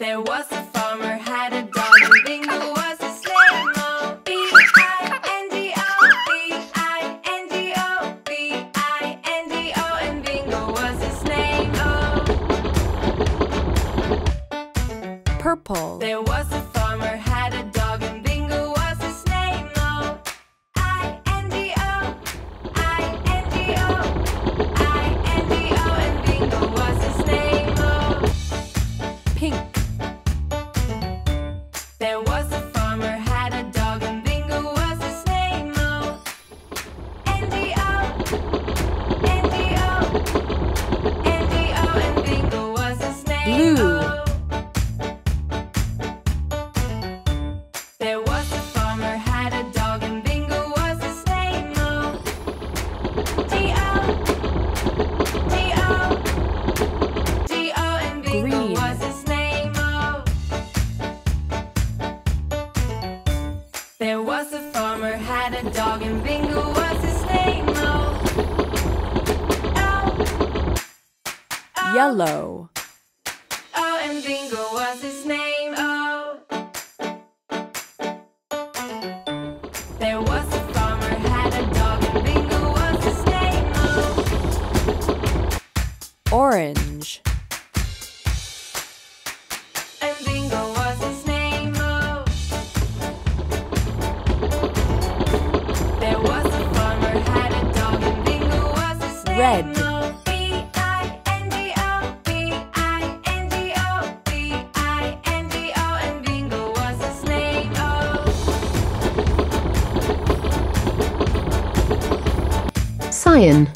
There was a farmer, had a dog, and Bingo was his name. Oh, B-I-N-G-O, B-I-N-G-O, B-I-N-G-O, and Bingo was his name. Oh. Purple. There was a farmer, had a dog, and Bingo was his name. Oh, I-N-G-O, I-N-G-O, I-N-G-O, and Bingo was his name. Oh. Pink. There was a farmer, had a dog, and Bingo was his name. Oh, N-G-O, N-G-O, N-G-O, and Bingo was his name. Blue. Oh. There was a farmer, had a dog, and Bingo was his name. Oh, G-O, G-O, G-O, and Bingo Green. was his name. Oh. There was a farmer, had a dog, and Bingo was his name. Oh. Oh. Oh. Yellow. Oh, and Bingo was his name. Oh. There was a farmer, had a dog, and Bingo was his name. Oh. Orange. And Bingo was his name. Oh. There was a farmer, had a dog, and Bingo was his name. Red. Oh. B-I-N-G-O, B-I-N-G-O, B-I-N-G-O, and Bingo was his name. Oh. Cyan.